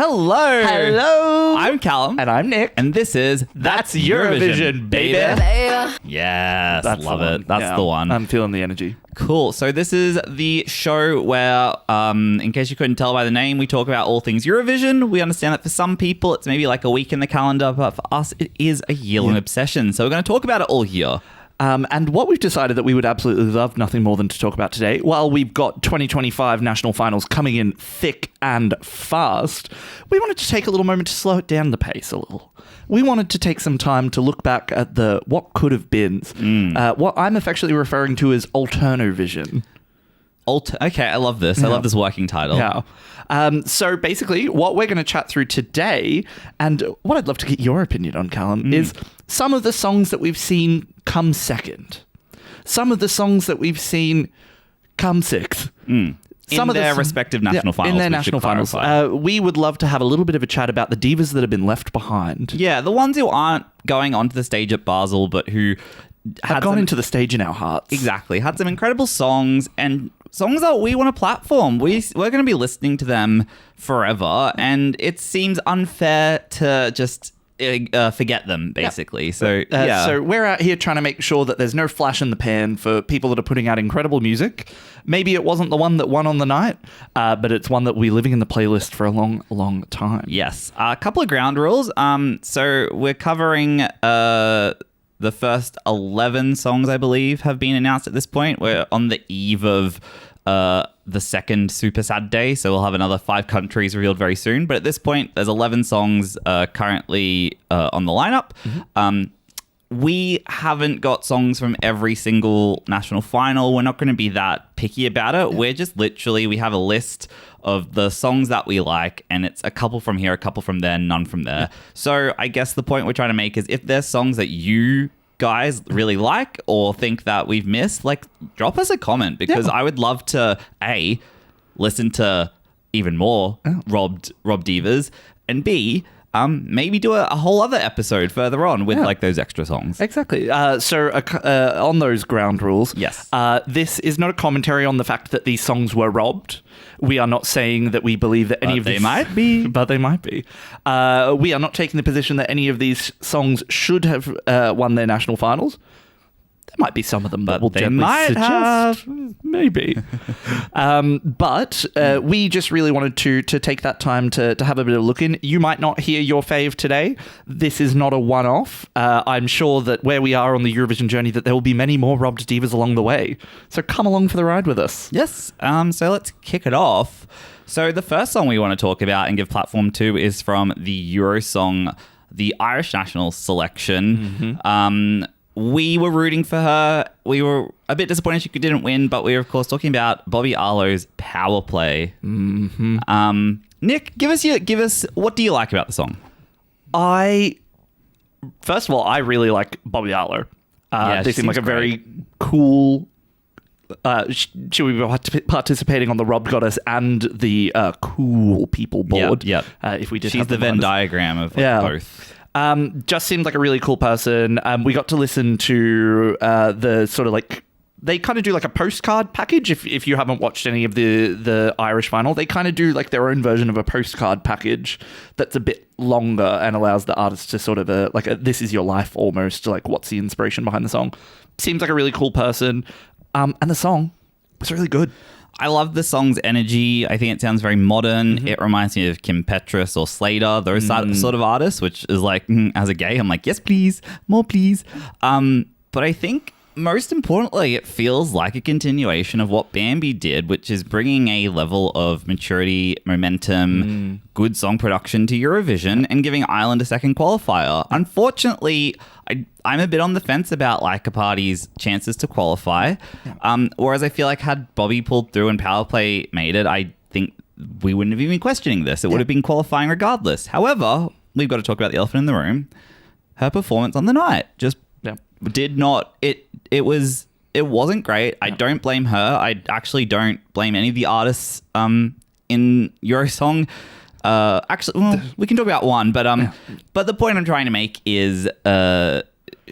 Hello. Hello. I'm Callum. And I'm Nick. And this is That's Eurovision, baby. Yes, That's love the one. it. That's Yeah, the one. I'm feeling the energy. Cool. So this is the show where, in case you couldn't tell by the name, we talk about all things Eurovision. We understand that for some people, it's maybe like a week in the calendar, but for us, it is a year-long obsession. So we're going to talk about it all year. And what we've decided that we would absolutely love nothing more than to talk about today, while we've got 2025 national finals coming in thick and fast, we wanted to take a little moment to slow it down the pace a little. We wanted to take some time to look back at the what could have been, what I'm affectionately referring to as Alternovision. Okay, I love this. I love this working title. Yeah. So basically, what we're going to chat through today, and what I'd love to get your opinion on, Callum, is some of the songs that we've seen come second. Some of the songs that we've seen come sixth. Some of their respective national finals. In their national finals. We would love to have a little bit of a chat about the divas that have been left behind. Yeah, the ones who aren't going onto the stage at Basel, but who have gone into the stage in our hearts. Exactly. Had some incredible songs and songs that we want to platform. We're going to be listening to them forever, and it seems unfair to just forget them, basically. Yep. So we're out here trying to make sure that there's no flash in the pan for people that are putting out incredible music. Maybe it wasn't the one that won on the night, but it's one that we're living in the playlist for a long, long time. Yes. A couple of ground rules. So we're covering the first 11 songs, I believe, have been announced at this point. We're on the eve of the second Super Sad Day, so we'll have another 5 countries revealed very soon. But at this point, there's 11 songs currently on the lineup. We haven't got songs from every single national final. We're not going to be that picky about it. We're just literally, we have a list of the songs that we like, and it's a couple from here, a couple from there, none from there. So I guess the point we're trying to make is if there's songs that you guys really like or think that we've missed, like, drop us a comment, because I would love to listen to even more robbed divas, and B, maybe do a whole other episode further on with like those extra songs. Exactly. So on those ground rules, yes, this is not a commentary on the fact that these songs were robbed. We are not saying that we believe that any of these... They might be. But they might be. We are not taking the position that any of these songs should have won their national finals. There might be some of them that will gently suggest. Maybe. But we just really wanted to take that time to have a bit of a look in. You might not hear your fave today. This is not a one-off. I'm sure that where we are on the Eurovision journey, that there will be many more robbed divas along the way. So come along for the ride with us. Yes. So let's kick it off. So the first song we want to talk about and give platform to is from the Eurosong, the Irish national selection. We were rooting for her. We were a bit disappointed she didn't win, but we were, of course, talking about Bobbi Arlo's Powerplay. Nick, give us what do you like about the song? First of all, I really like Bobbi Arlo. They seem like a great. very cool... she will be participating on the Robbed Goddess and the Cool People board. Yep. If we did, she's the Venn diagram of both. Just seemed like a really cool person. We got to listen to the sort of like, they kind of do like a postcard package. If you haven't watched any of the Irish final, they kind of do like their own version of a postcard package that's a bit longer and allows the artist to sort of this is your life almost, like what's the inspiration behind the song. Seems like a really cool person. And the song was really good. I love the song's energy. I think it sounds very modern. It reminds me of Kim Petras or Slater, those sort of artists, which is like, as a gay, I'm like, yes, please, more please. But I think most importantly, it feels like a continuation of what Bambi did, which is bringing a level of maturity, momentum, good song production to Eurovision and giving Ireland a second qualifier. Unfortunately, I'm a bit on the fence about Laika Party's chances to qualify. Whereas I feel like had Bobbi pulled through and Powerplay made it, I think we wouldn't have even been questioning this. It would have been qualifying regardless. However, we've got to talk about the elephant in the room. Her performance on the night just did not... It wasn't great. I don't blame her. I actually don't blame any of the artists in Eurosong. Actually, we can talk about one, but the point I'm trying to make is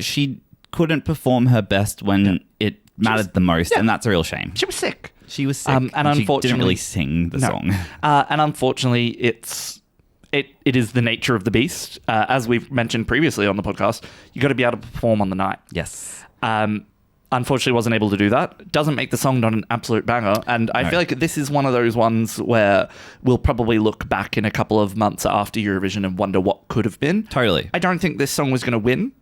she couldn't perform her best when it mattered the most, and that's a real shame. She was sick. She was sick, and unfortunately, she didn't really sing the song. And unfortunately, it is the nature of the beast. As we've mentioned previously on the podcast, you got to be able to perform on the night. Yes. Unfortunately, wasn't able to do that. Doesn't make the song not an absolute banger. And I feel like this is one of those ones where we'll probably look back in a couple of months after Eurovision and wonder what could have been. Totally. I don't think this song was going to win.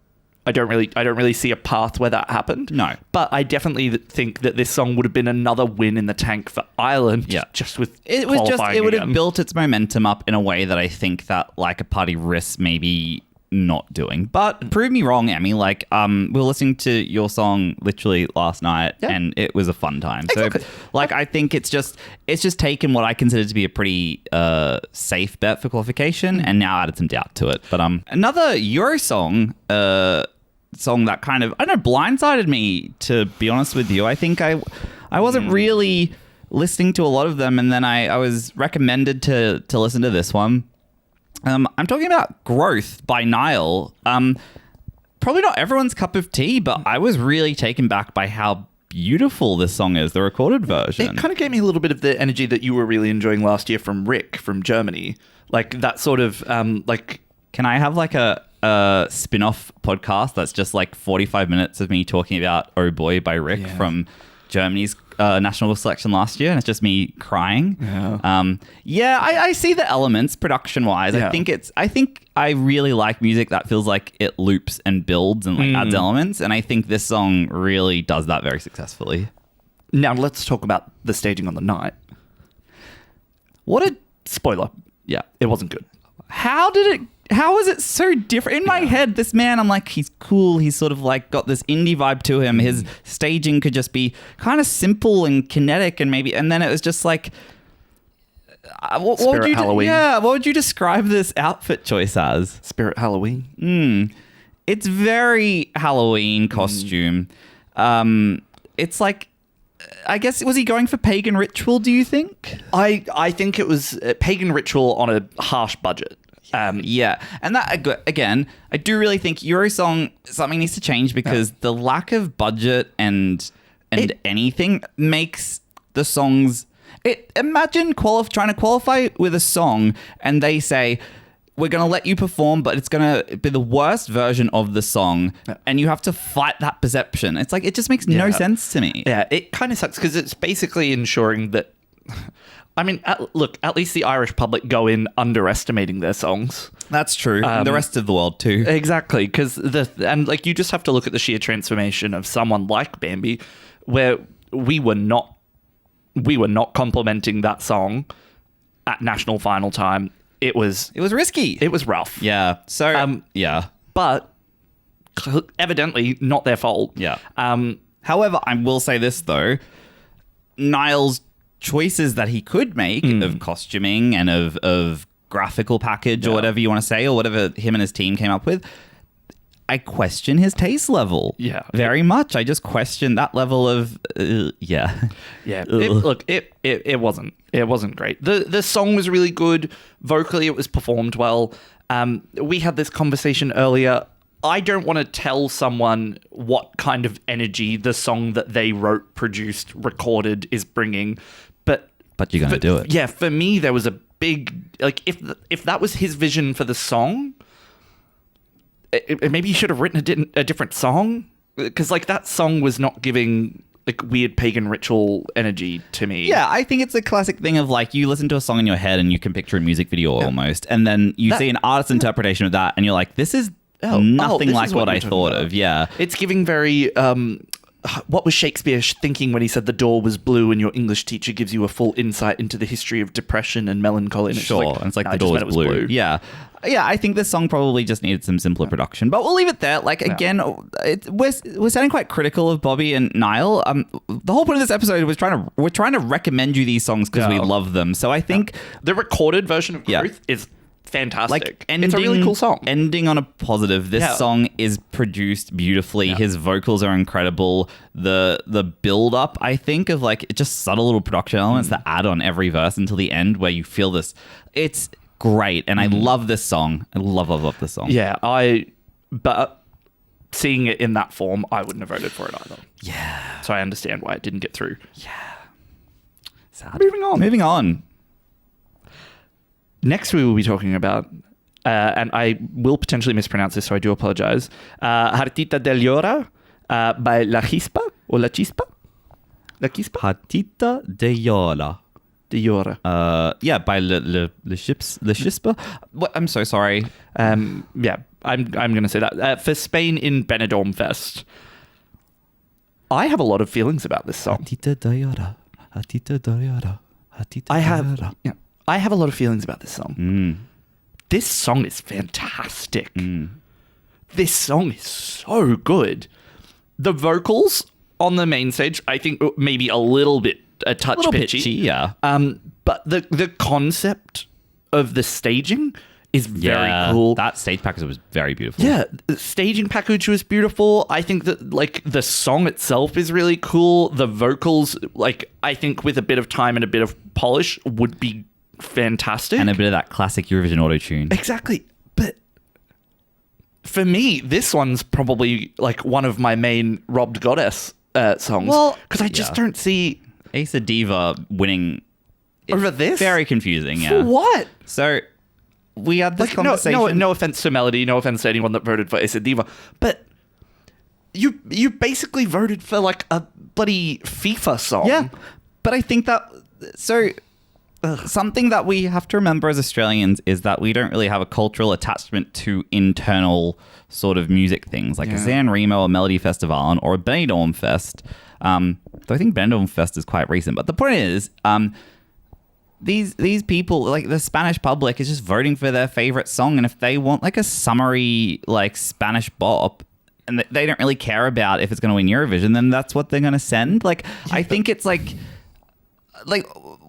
I don't really see a path where that happened. No. But I definitely think that this song would have been another win in the tank for Ireland. Yeah. Just with it would have built its momentum up in a way that I think that Like a Party risks maybe not doing. But prove me wrong, Emmy. Like, we were listening to your song literally last night, and it was a fun time. Exactly. So, like, I think it's just taken what I consider to be a pretty safe bet for qualification, and now added some doubt to it. But another Euro song that kind of, I don't know, blindsided me, to be honest with you. I think I wasn't really listening to a lot of them, and then I was recommended to listen to this one. I'm talking about Growth by NIYL. Probably not everyone's cup of tea, but I was really taken back by how beautiful this song is, the recorded version. It kind of gave me a little bit of the energy that you were really enjoying last year from Rick from Germany. Like that sort of like... Can I have like a spin-off podcast that's just like 45 minutes of me talking about Oh Boy by Rick from Germany's national selection last year, and it's just me crying. I see the elements production-wise. Yeah. I think I really like music that feels like it loops and builds and like adds elements, and I think this song really does that very successfully. Now let's talk about the staging on the night. What a spoiler. Yeah, it wasn't good. How is it so different? In my head, this man, I'm like, he's cool. He's sort of like got this indie vibe to him. His staging could just be kind of simple and kinetic, and then it was just like, what would you Halloween. What would you describe this outfit choice as? Spirit Halloween. It's very Halloween costume. It's like, I guess, was he going for pagan ritual, do you think? I think it was a pagan ritual on a harsh budget. And that, again, I do really think Eurosong, something needs to change, because the lack of budget and anything makes the songs... Imagine trying to qualify with a song and they say, we're going to let you perform, but it's going to be the worst version of the song, and you have to fight that perception. It's like, it just makes no sense to me. Yeah, it kind of sucks, because it's basically ensuring that... I mean, at least the Irish public go in underestimating their songs. That's true. And the rest of the world too. Exactly, because you just have to look at the sheer transformation of someone like Bambi, where we were not complimenting that song at national final time. It was risky. It was rough. Yeah. So but evidently not their fault. Yeah. However, I will say this though, NIYL's choices that he could make of costuming and of graphical package or whatever you want to say, or whatever him and his team came up with, I question his taste level. Yeah. Very much. I just question that level of Yeah. It wasn't great. The song was really good. Vocally, it was performed well. We had this conversation earlier. I don't want to tell someone what kind of energy the song that they wrote, produced, recorded is bringing, but you're going to do it. Yeah, for me, there was a big... Like, if that was his vision for the song, maybe he should have written a different song, because, like, that song was not giving, like, weird pagan ritual energy to me. Yeah, I think it's a classic thing of, like, you listen to a song in your head and you can picture a music video almost, and then you see an artist's interpretation of that, and you're like, this is... nothing like what I thought of. Yeah. It's giving very... what was Shakespeare thinking when he said the door was blue and your English teacher gives you a full insight into the history of depression and melancholy? And it's like the door was blue. Yeah. Yeah, I think this song probably just needed some simpler production, but we'll leave it there. Like, again, we're sounding quite critical of Bobbi and NIYL. The whole point of this episode was we're trying to recommend you these songs because we love them. So I think the recorded version of Growth is fantastic. Like, it's a really cool song. Ending on a positive. This song is produced beautifully. His vocals are incredible. The build up, I think, of like just subtle little production elements that add on every verse until the end where you feel this. It's great, and I love this song. I love this song. Yeah, but seeing it in that form, I wouldn't have voted for it either. Yeah. So I understand why it didn't get through. Yeah. Sad. Moving on. Next, we will be talking about, and I will potentially mispronounce this, so I do apologize. Hartita de Llorar by Lachispa or Lachispa. Lachispa. Hartita de Llorar. De Llorar. Yeah, by Lachispa. I'm so sorry. Yeah, I'm going to say that. For Spain in Benidorm Fest. I have a lot of feelings about this song. Hartita de Llorar. Hartita de Llorar. Hartita I de have Llorar. yeah, I have a lot of feelings about this song. Mm. This song is fantastic. Mm. This song is so good. The vocals on the main stage, I think maybe a little bit a touch pitchy. Yeah. But the concept of the staging is very cool. That stage package was very beautiful. Yeah, the staging package was beautiful. I think that like the song itself is really cool. The vocals, like I think with a bit of time and a bit of polish would be fantastic. And a bit of that classic Eurovision auto-tune. Exactly. But for me, this one's probably like one of my main Robbed Goddess songs. Well, because I just don't see Ace of Diva winning over this. Very confusing, yeah. For what? So we had this conversation. No offense to Melody, no offense to anyone that voted for Ace of Diva, but you basically voted for like a bloody FIFA song. Yeah, but I think that something that we have to remember as Australians is that we don't really have a cultural attachment to internal sort of music things like a San Remo, a Melody Festival, or a Benidorm Fest. Though I think Benidorm Fest is quite recent. But the point is, these people, like the Spanish public, is just voting for their favorite song, and if they want like a summary like Spanish bop, and they don't really care about if it's going to win Eurovision, then that's what they're going to send. Like, I think it's like.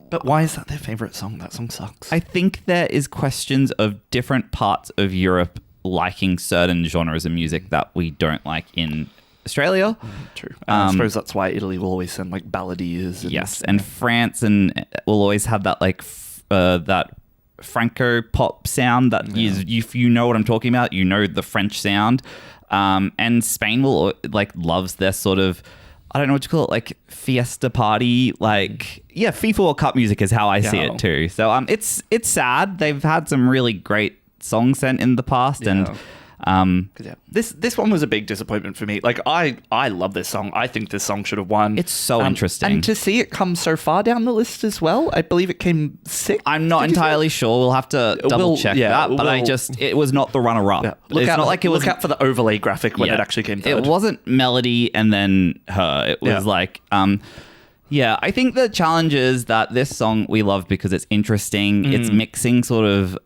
But why is that their favorite song? That song sucks. I think there is questions of different parts of Europe liking certain genres of music that we don't like in Australia. True. I suppose that's why Italy will always send like balladeers. And France and will always have that like that Franco pop sound that is, if you know what I'm talking about, you know the French sound. And Spain will like loves their sort of, I don't know what you call it, like fiesta party, like FIFA World Cup music is how I see it too. So it's sad. They've had some really great songs sent in the past, and this one was a big disappointment for me. Like I love this song. I think this song should have won. It's so interesting, and to see it come so far down the list as well. I believe it came 6th. I'm not entirely sure. We'll have to double check that. But it was not the runner-up. Yeah. Look out for the overlay graphic when it actually came third. It wasn't Melody and then her. It was like. I think the challenge is that this song we love because it's interesting. It's mixing sort of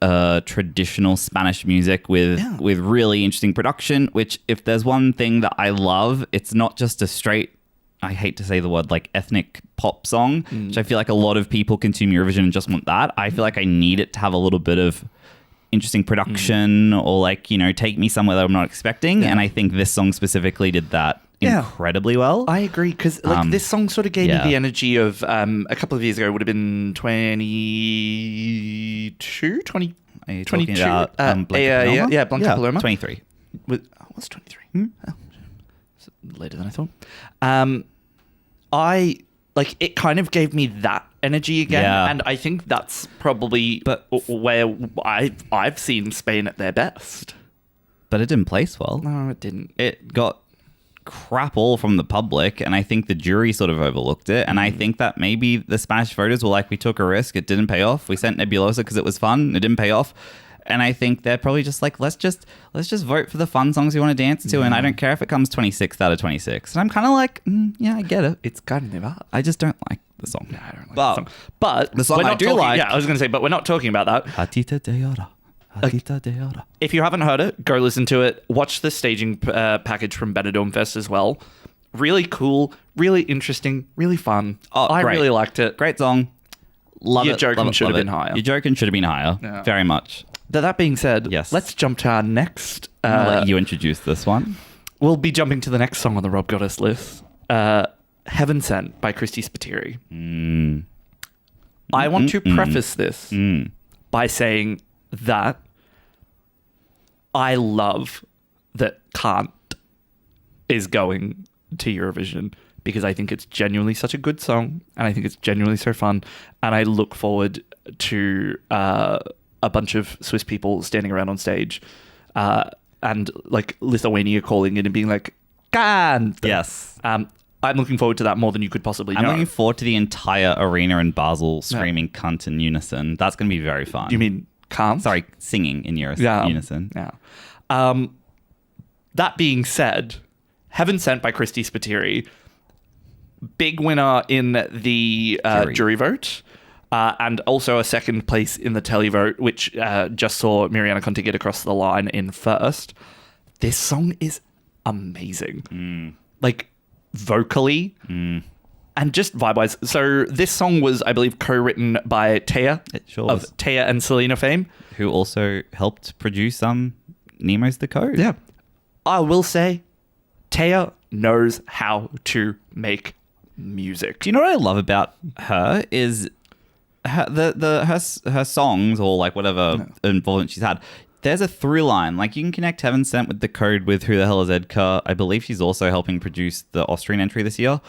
traditional Spanish music with really interesting production, which if there's one thing that I love, it's not just a straight, I hate to say the word, like ethnic pop song, which I feel like a lot of people consume Eurovision and just want that. I feel like I need it to have a little bit of interesting production or like, take me somewhere that I'm not expecting. And I think this song specifically did that incredibly well. I agree, because this song sort of gave me the energy of a couple of years ago. It would have been 22, 20, Are you 22. talking about Blanca Paloma? 23. Was 23. Oh, later than I thought. It kind of gave me that energy again, and I think that's probably where I've seen Spain at their best. But it didn't place well. No, it didn't. It got crap all from the public, and I think the jury sort of overlooked it, and I think that maybe the Spanish voters were like, we took a risk, it didn't pay off. We sent Nebulosa because it was fun, it didn't pay off. And I think they're probably just like, let's just vote for the fun songs you want to dance to, and I don't care if it comes 26th out of 26. And I'm kind of like, I get it. It's kind of hard. I just don't like the song. No, I don't like the song. But the song I do like. Yeah, I was going to say, but we're not talking about that. Hartita de Llorar. Hartita de Llorar. If you haven't heard it, go listen to it. Watch the staging package from Benidorm Fest as well. Really cool, really interesting, really fun. I really liked it. Great song. Love Your it. joking should have been higher. Your joking should have been higher. Yeah. Very much. That being said, yes. Let's jump to our next. I'll let you introduce this one. We'll be jumping to the next song on the Rob Goddess list. Heaven Sent by Kristy Spiteri. I want to preface this by saying that I love that Can't is going to Eurovision, because I think it's genuinely such a good song, and I think it's genuinely so fun, and I look forward to a bunch of Swiss people standing around on stage, and like Lithuania calling in and being like, "Can." Yes. I'm looking forward to that more than you could possibly know. I'm looking forward to the entire arena in Basel screaming cunt in unison. That's going to be very fun. Do you mean can't? Sorry, singing in unison. Yeah. That being said, Heaven Sent by Kristy Spiteri, big winner in the jury vote, and also a second place in the televote, which just saw Mirjana Conti get across the line in first. This song is amazing. Like, vocally and just vibe-wise. So this song was, I believe, co-written by Teea of Teea and Selena fame, who also helped produce Nemo's The Code. Yeah, I will say, Teea knows how to make music. Do you know what I love about her is her songs, or like whatever involvement she's had. There's a through line. Like, you can connect Heaven Sent with The Code with Who the Hell is Edka. I believe she's also helping produce the Austrian entry this year.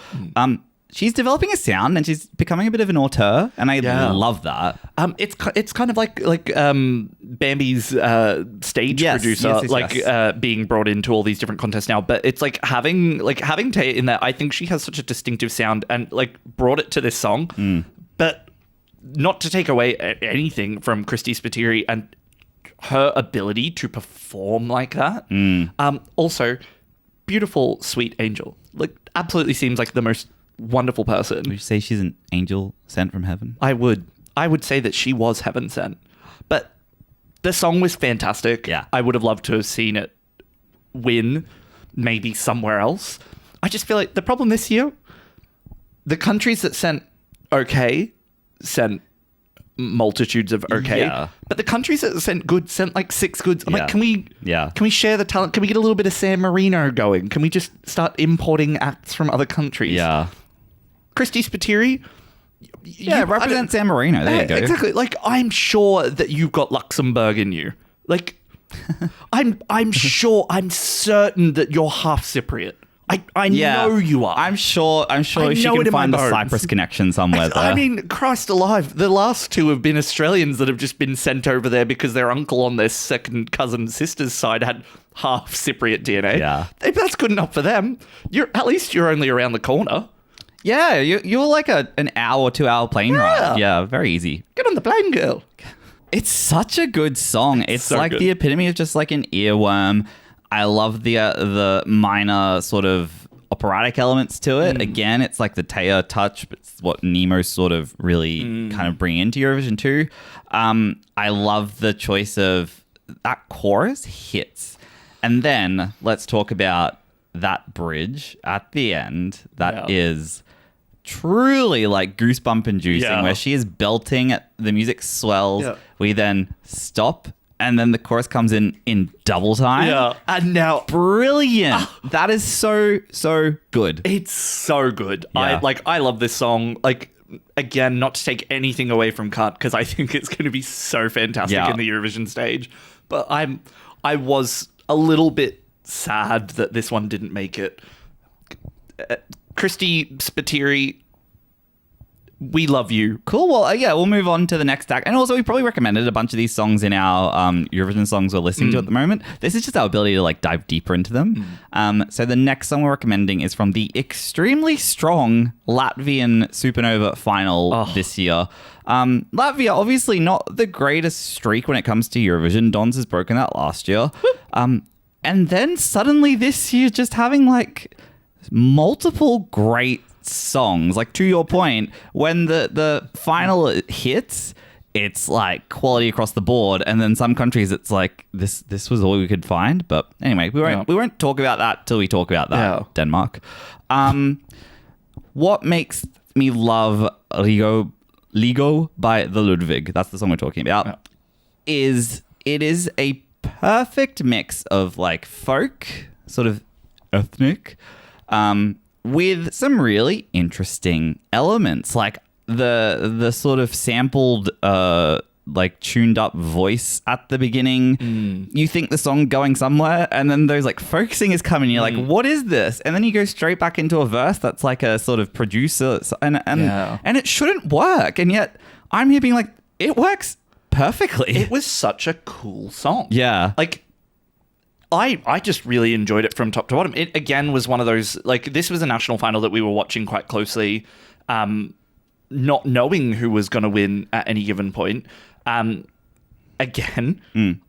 She's developing a sound and she's becoming a bit of an auteur, and I love that. It's kind of like Bambi's stage producer, being brought into all these different contests now. But it's like having Teea in there. I think she has such a distinctive sound and like brought it to this song. But not to take away anything from Kristy Spiteri and her ability to perform like that. Also, beautiful, sweet angel. Like, absolutely seems like the most wonderful person. Would you say she's an angel sent from heaven? I would say that she was heaven sent. But the song was fantastic. Yeah. I would have loved to have seen it win maybe somewhere else. I just feel like the problem this year, the countries that sent multitudes of but the countries that sent good sent like 6 goods. I'm like, can we share the talent? Can we get a little bit of San Marino going? Can we just start importing acts from other countries? Kristy Spiteri, represent San Marino. There you go. Exactly. Like, I'm sure that you've got Luxembourg in you. Like, I'm certain that you're half Cypriot. I know you are. I'm sure she can find the Cyprus connection somewhere there. I mean, Christ alive, the last 2 have been Australians that have just been sent over there because their uncle on their second cousin sister's side had half Cypriot DNA. Yeah. That's good enough for them. At least you're only around the corner. Yeah, you're like an hour or 2 hour plane ride. Yeah, very easy. Get on the plane, girl. It's such a good song. It's so like the epitome of just like an earworm. I love the minor sort of operatic elements to it. Again, it's like the Teea touch, but it's what Nemo's sort of really kind of bring into Eurovision too. I love the choice of that chorus hits. And then let's talk about that bridge at the end that is truly like goosebump inducing, where she is belting, the music swells, we then stop, and then the chorus comes in double time. Yeah. And now, brilliant. That is so good. It's so good. Yeah. I love this song. Like, again, not to take anything away from Cut, because I think it's going to be so fantastic in the Eurovision stage. But I was a little bit sad that this one didn't make it. Kristy Spiteri, we love you. Cool. Well, we'll move on to the next act. And also, we probably recommended a bunch of these songs in our Eurovision songs we're listening to at the moment. This is just our ability to like dive deeper into them. So the next song we're recommending is from the extremely strong Latvian Supernova final this year. Latvia, obviously not the greatest streak when it comes to Eurovision. Dons has broken that last year. And then suddenly this year, just having like multiple great songs. Like, to your point, when the final hits, it's like quality across the board, and then some countries it's like this was all we could find. But anyway, we won't talk about that till we talk about that. Denmark. What makes me love Līgo by the Ludwig, that's the song we're talking about, is it is a perfect mix of like folk, sort of ethnic, with some really interesting elements, like the sort of sampled, like tuned up voice at the beginning. You think the song going somewhere, and then those like folk singers come in, and you're like, what is this? And then you go straight back into a verse that's like a sort of producer, and it shouldn't work. And yet I'm here being like, it works perfectly. It was such a cool song. Yeah. Like, I just really enjoyed it from top to bottom. It, again, was one of those, like, this was a national final that we were watching quite closely, not knowing who was going to win at any given point. Again,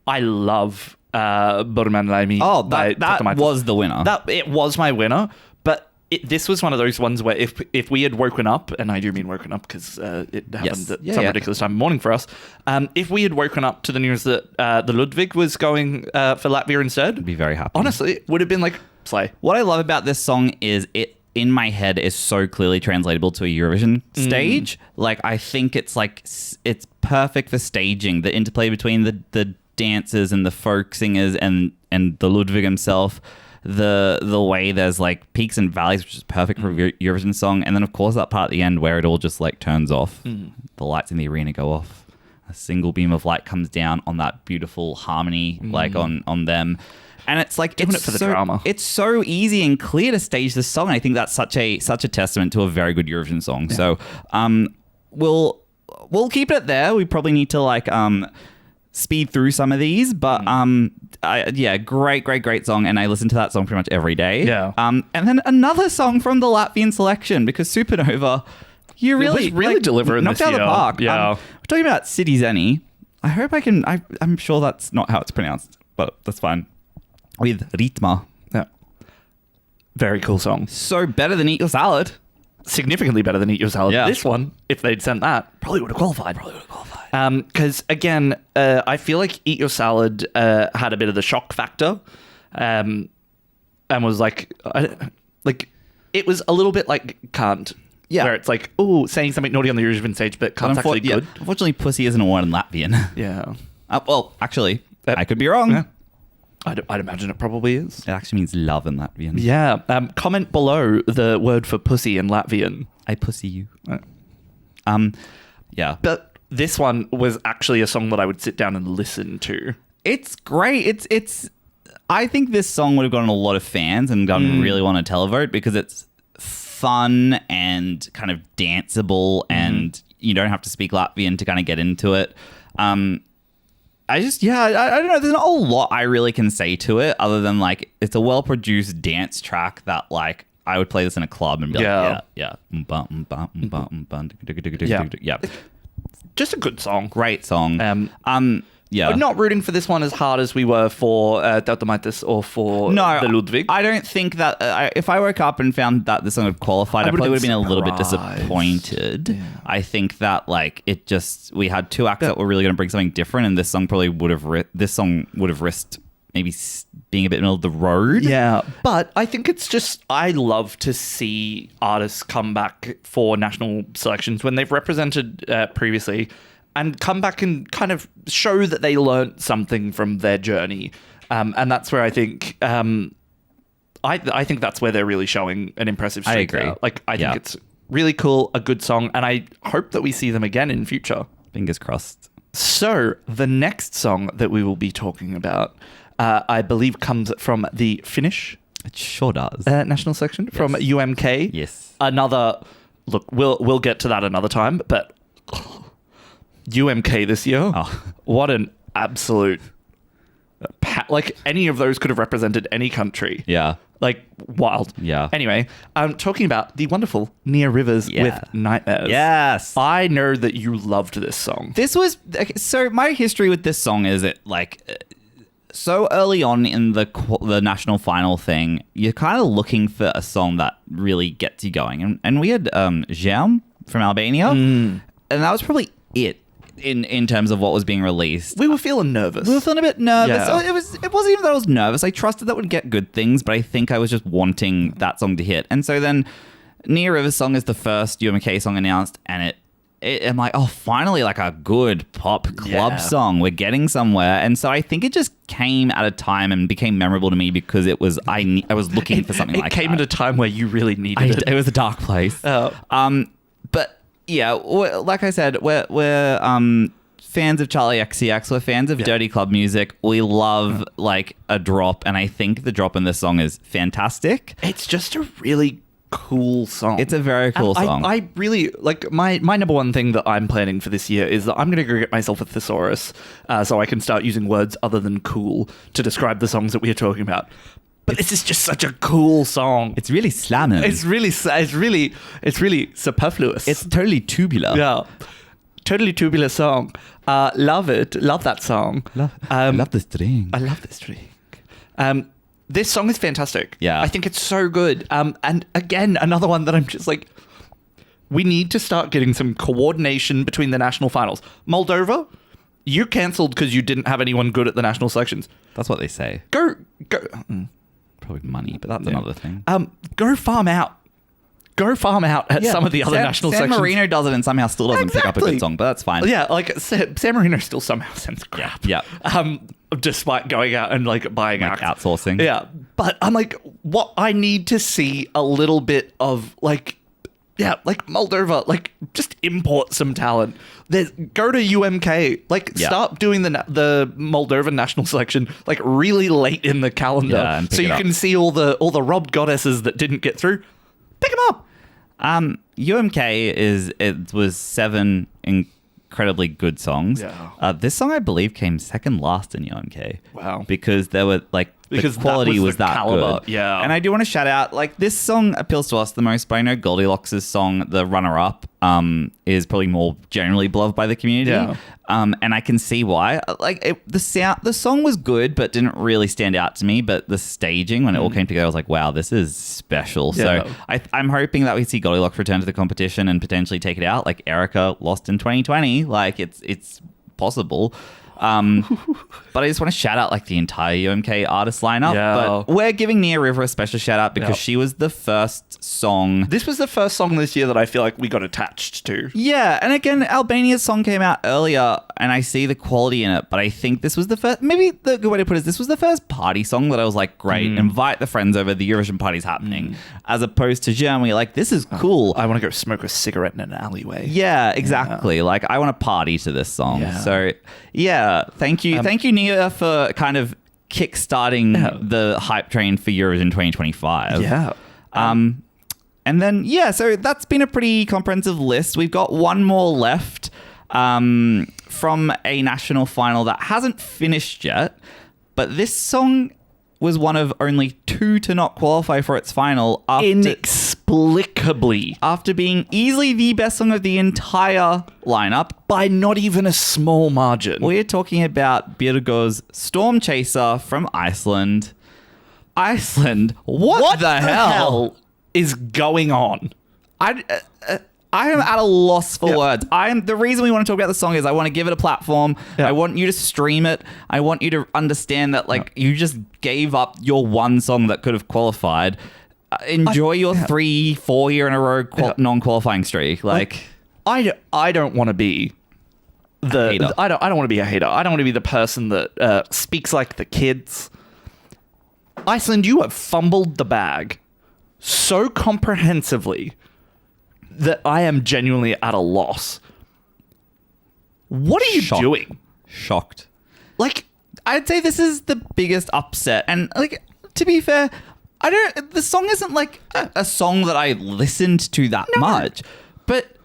I love Burman Laimi. Oh, that was the winner. It was my winner, but this was one of those ones where if we had woken up, and I do mean woken up because it happened at some ridiculous time in the morning for us, if we had woken up to the news that the Ludwig was going for Latvia instead, I'd be very happy. Honestly, it would have been like, slay. What I love about this song is it, in my head, is so clearly translatable to a Eurovision stage. Like, I think it's perfect for staging. The interplay between the dancers and the folk singers and the Ludwig himself. The way there's like peaks and valleys, which is perfect for a Eurovision song. And then, of course, that part at the end where it all just like turns off. The lights in the arena go off. A single beam of light comes down on that beautiful harmony, like on them. And it's like, doing it for the drama. It's so easy and clear to stage this song. And I think that's such a testament to a very good Eurovision song. Yeah. So we'll keep it there. We probably need to like speed through some of these, but great song, and I listen to that song pretty much every day. Yeah. And then another song from the Latvian selection, because Supernova, you really delivering knocked this out of the year. park. Yeah. We're talking about Citi Zēni. I hope I can. I'm sure that's not how it's pronounced, but that's fine. With Ritma. Yeah. Very cool song. So better than Eat Your Salad. Significantly better than Eat Your Salad. Yeah. This one, if they'd sent that, probably would have qualified. Because again, I feel like Eat Your Salad had a bit of the shock factor, and was like it was a little bit like Can't. Yeah. Where it's like, oh, saying something naughty on the Eurovision stage, but Can't's actually good. Unfortunately, pussy isn't a word in Latvian. Yeah. Well, actually, I could be wrong. Yeah. I'd imagine it probably is. It actually means love in Latvian. Yeah. Comment below the word for pussy in Latvian. I pussy you. Yeah. But this one was actually a song that I would sit down and listen to. It's great. It's. I think this song would have gotten a lot of fans and gotten really want to televote because it's fun and kind of danceable, and you don't have to speak Latvian to kind of get into it. I don't know. There's not a lot I really can say to it other than like it's a well-produced dance track that like I would play this in a club and be like, yeah. Just a good song. Great song. Yeah. We're not rooting for this one as hard as we were for Tautomaitis or for the Ludwig. I don't think that if I woke up and found that this song had qualified, I probably would have been a little bit disappointed. Yeah. I think that like we had two acts that were really going to bring something different, and this song probably would have risked maybe being a bit middle of the road. Yeah, but I think it's just, I love to see artists come back for national selections when they've represented previously and come back and kind of show that they learnt something from their journey. And that's where I think, I think that's where they're really showing an impressive streak. I agree. There. Like, I think it's really cool, a good song, and I hope that we see them again in future. Fingers crossed. So, the next song that we will be talking about, I believe comes from the Finnish. It sure does. National section from UMK. Yes. Another, look, we'll get to that another time, but UMK this year, what an absolute, like any of those could have represented any country. Yeah. Like, wild. Yeah. Anyway, I'm talking about the wonderful Neea Rivers with Nightmares. Yes. I know that you loved this song. This was, so my history with this song is it like, so early on in the national final thing, you're kind of looking for a song that really gets you going. And we had Zēni from Albania, and that was probably it. In terms of what was being released. We were feeling nervous. We were feeling a bit nervous. Yeah. It wasn't even that I was nervous. I trusted that would get good things, but I think I was just wanting that song to hit. And so then Neea Rivers' song is the first UMK song announced, and I'm like, oh, finally like a good pop club song. We're getting somewhere. And so I think it just came at a time and became memorable to me because it was I was looking for something like that. It came at a time where you really needed it. It was a dark place. Oh. But yeah, like I said, we're fans of Charlie XCX. We're fans of dirty club music. We love like a drop, and I think the drop in this song is fantastic. It's just a really cool song. It's a very cool song. I really like my number one thing that I'm planning for this year is that I'm going to go get myself a thesaurus so I can start using words other than cool to describe the songs that we are talking about. But this is just such a cool song. It's really slamming. It's really superfluous. It's totally tubular. Yeah. Totally tubular song. Love it. Love that song. I love this drink. I love this drink. This song is fantastic. Yeah. I think it's so good. And again, another one that I'm just like, we need to start getting some coordination between the national finals. Moldova, you cancelled because you didn't have anyone good at the national selections. That's what they say. Go. Probably money, but that's another thing. Go farm out. Go farm out at some of the other national sections. San Marino does it and somehow still doesn't pick up a good song, but that's fine. Yeah, like San Marino still somehow sends crap. Yeah. Despite going out and like buying outsourcing. Yeah. But I'm like, what I need to see a little bit of like Moldova, like just import some talent. Go to UMK, start doing the Moldovan national selection like really late in the calendar, so you can see all the robbed goddesses that didn't get through. Pick them up. UMK was 7 incredibly good songs. Yeah. This song I believe came second last in UMK. Wow. Because there were because the quality was that caliber. Good. Yeah. And I do want to shout out, this song appeals to us the most, but I know Goldilocks' song, The Runner-Up, is probably more generally beloved by the community. Yeah. And I can see why. The song was good, but didn't really stand out to me. But the staging, when it all came together, I was like, wow, this is special. Yeah. So I'm hoping that we see Goldilocks return to the competition and potentially take it out. Like Erica lost in 2020. It's possible. But I just want to shout out the entire UMK artist lineup. Yeah. But we're giving Neea River a special shout out because she was the first song. This was the first song this year that I feel like we got attached to. Yeah, and again, Albania's song came out earlier, and I see the quality in it. But I think this was the first. Maybe the good way to put it is this was the first party song that I was like, great, invite the friends over. The Eurovision party's happening, as opposed to Germany. This is cool. I want to go smoke a cigarette in an alleyway. Yeah, exactly. Yeah. I want to party to this song. Yeah. So yeah, thank you, Neea, for kind of kickstarting the hype train for Eurovision 2025. Yeah. And then, so that's been a pretty comprehensive list. We've got one more left from a national final that hasn't finished yet. But this song was one of only 2 to not qualify for its final. Inexplicably. After being easily the best song of the entire lineup. By not even a small margin. We're talking about Birgo's Stormchaser from Iceland. What the hell is going on? I am at a loss for words. The reason we want to talk about the song is I want to give it a platform. I want you to stream it. I want you to understand that you just gave up your one song that could have qualified. Enjoy your 3-4 year in a row non-qualifying streak. I don't want to be the I don't want to be a hater. I don't want to be the person that speaks like the kids. Iceland, you have fumbled the bag so comprehensively that I am genuinely at a loss. What are you doing? Shocked. I'd say this is the biggest upset. And to be fair, the song isn't a song that I listened to that much. But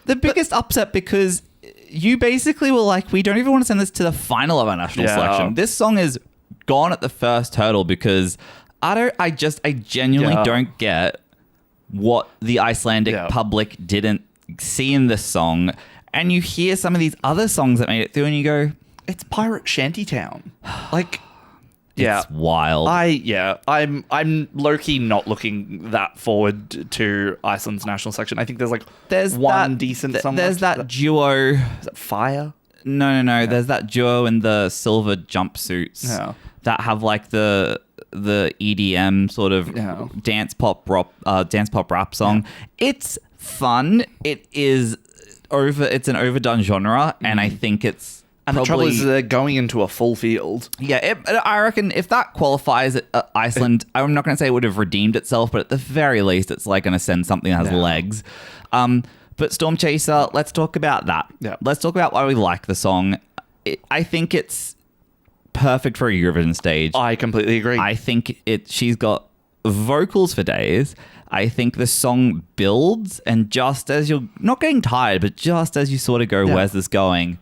the biggest upset because you basically were we don't even want to send this to the final of our national selection. This song is gone at the first hurdle because I genuinely don't get what the Icelandic public didn't see in this song. And you hear some of these other songs that made it through and you go, it's Pirate Shantytown. It's wild. I'm low-key not looking that forward to Iceland's national section. I think there's one decent song. There's that duo. Is it Fire? No. Yeah. There's that duo in the silver jumpsuits that have the EDM sort of dance pop rap song. It's fun. It is it's an overdone genre, and I think it's. And the trouble is they're going into a full field. Yeah, I reckon if that qualifies Iceland, I'm not going to say it would have redeemed itself, but at the very least, it's going to send something that has legs. But Stormchaser, let's talk about that. Yeah. Let's talk about why we like the song. I think it's perfect for a Eurovision stage. I completely agree. I think she's got vocals for days. I think the song builds, and just as you're not getting tired, but just as you sort of go, where's this going?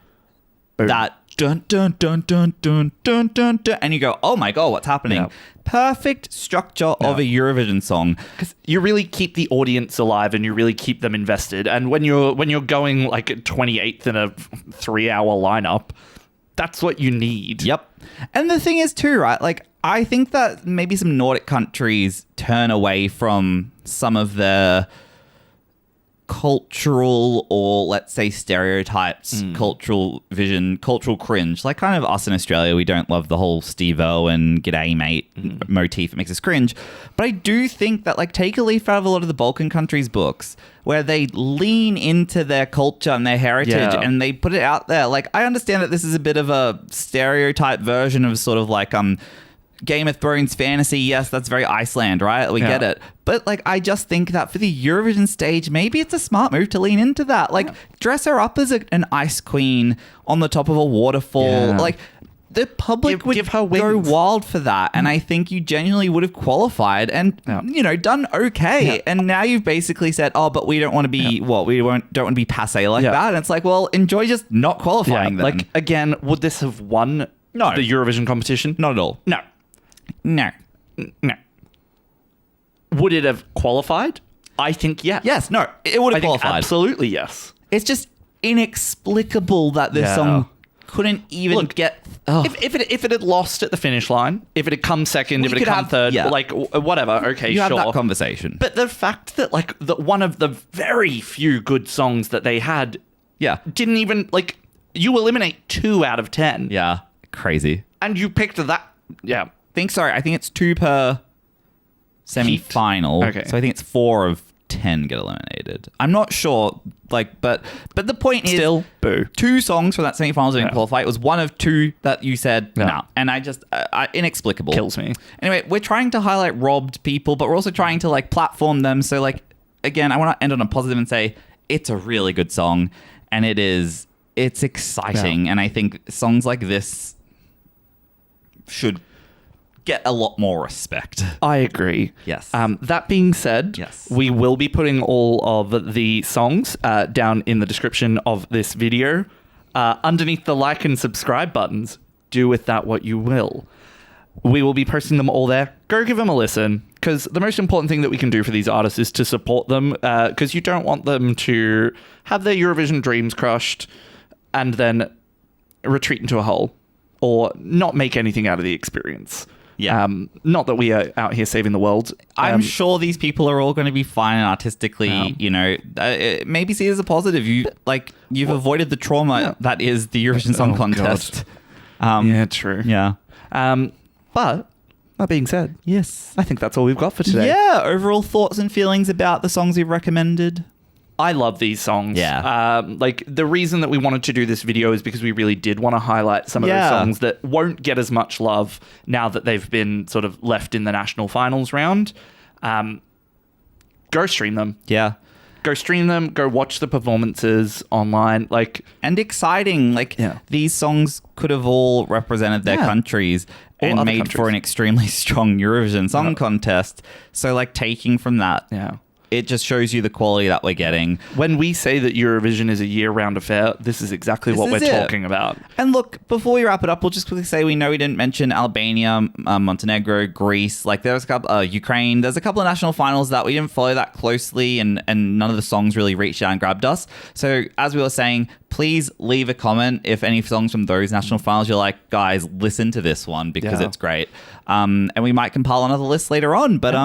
Boom. That dun dun dun dun dun dun dun dun, and you go, oh my god, what's happening? Yeah. Perfect structure of a Eurovision song. Because you really keep the audience alive and you really keep them invested. And when you're going like 28th in a 3-hour lineup, that's what you need. Yep. And the thing is too, right? Like, I think that maybe some Nordic countries turn away from some of the cultural, or let's say stereotypes, cultural vision, cultural cringe. Like kind of us in Australia, we don't love the whole Steve-O and G'day Mate motif. It makes us cringe. But I do think that, like, take a leaf out of a lot of the Balkan countries' books where they lean into their culture and their heritage and they put it out there. Like, I understand that this is a bit of a stereotype version of sort of like Game of Thrones fantasy. Yes, that's very Iceland, right? We get it. But like, I just think that for the Eurovision stage, maybe it's a smart move to lean into that. Like, dress her up as an ice queen on the top of a waterfall. Like, the public would give her go wings. wild for that. And I think you genuinely would have qualified and, you know, done okay. And now you've basically said, oh, but we don't want to be, don't want to be passe like that. And it's like, well, enjoy just not qualifying then. Like, again, would this have won the Eurovision competition? Not at all. No. Would it have qualified? I think yes. Yes, no, it would have think qualified. absolutely yes. It's just inexplicable that this song couldn't even get... If it had lost at the finish line, if it had come second, if it had come third, like whatever, okay, you sure. have that conversation. But the fact that like one of the very few good songs that they had didn't even, like, you eliminate 2 out of 10. Yeah, crazy. And you picked that, I think it's 2 per semi-final. Okay. So I think it's 4 of 10 get eliminated. I'm not sure, like, but the point is, still, boo. 2 songs from that semi-finals didn't qualify. It was 1 of 2 that you said no, and I just inexplicable. Kills me. Anyway, we're trying to highlight robbed people, but we're also trying to like platform them. So like, again, I want to end on a positive and say it's a really good song, and it's exciting, and I think songs like this should get a lot more respect. I agree. Yes. That being said, we will be putting all of the songs down in the description of this video. Underneath the like and subscribe buttons, do with that what you will. We will be posting them all there. Go give them a listen, because the most important thing that we can do for these artists is to support them, because you don't want them to have their Eurovision dreams crushed and then retreat into a hole or not make anything out of the experience. Yeah. Not that we are out here saving the world. I'm sure these people are all going to be fine and artistically, you know, maybe see it as a positive. You've avoided the trauma that is the Eurovision Song Contest. Yeah, true. Yeah. But that being said, yes, I think that's all we've got for today. Yeah. Overall thoughts and feelings about the songs we've recommended. I love these songs. Yeah. Like, the reason that we wanted to do this video is because we really did want to highlight some of those songs that won't get as much love now that they've been sort of left in the national finals round. Go stream them. Yeah. Go stream them. Go watch the performances online. And exciting. These songs could have all represented their countries and made for an extremely strong Eurovision Song Contest. So, taking from that... it just shows you the quality that we're getting. When we say that Eurovision is a year-round affair, this is exactly what we're talking about. And look, before we wrap it up, we'll just quickly say we know we didn't mention Albania, Montenegro, Greece. There's a couple, Ukraine. There's a couple of national finals that we didn't follow that closely, and none of the songs really reached out and grabbed us. So as we were saying, please leave a comment if any songs from those national finals you're like, guys, listen to this one because it's great. And we might compile another list later on, but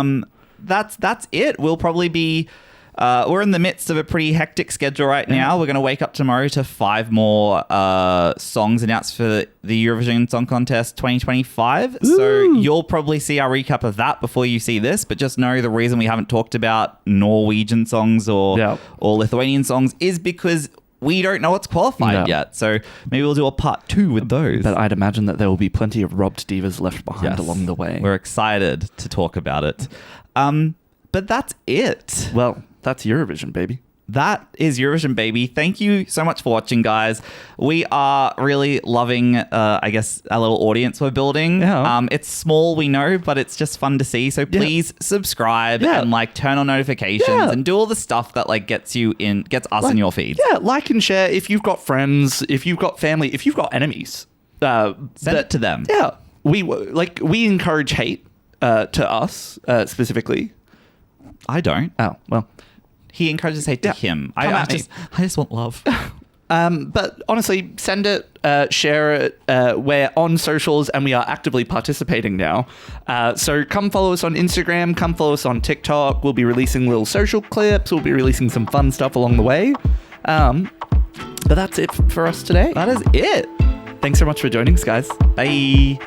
that's it. We'll probably be we're in the midst of a pretty hectic schedule right now. We're going to wake up tomorrow to 5 more songs announced for the Eurovision Song Contest 2025. Ooh. So you'll probably see our recap of that before you see this, but just know the reason we haven't talked about Norwegian songs or Lithuanian songs is because we don't know what's qualified yet. So maybe we'll do a part 2 with those. But I'd imagine that there will be plenty of robbed divas left behind along the way. We're excited to talk about it. But that's it. Well, that's Eurovision, baby. that is Eurovision, baby. Thank you so much for watching, guys. We are really loving, I guess, our little audience we're building. Yeah. It's small, we know, but it's just fun to see. So please subscribe and like turn on notifications and do all the stuff that like gets us in your feed. Yeah, like and share. If you've got friends, if you've got family, if you've got enemies, send it to them. Yeah, we encourage hate to us specifically. I don't. Oh well. He encourages hate to him. I just want love. But honestly, send it, share it. We're on socials and we are actively participating now. So come follow us on Instagram. Come follow us on TikTok. We'll be releasing little social clips. We'll be releasing some fun stuff along the way. But that's it for us today. That is it. Thanks so much for joining us, guys. Bye.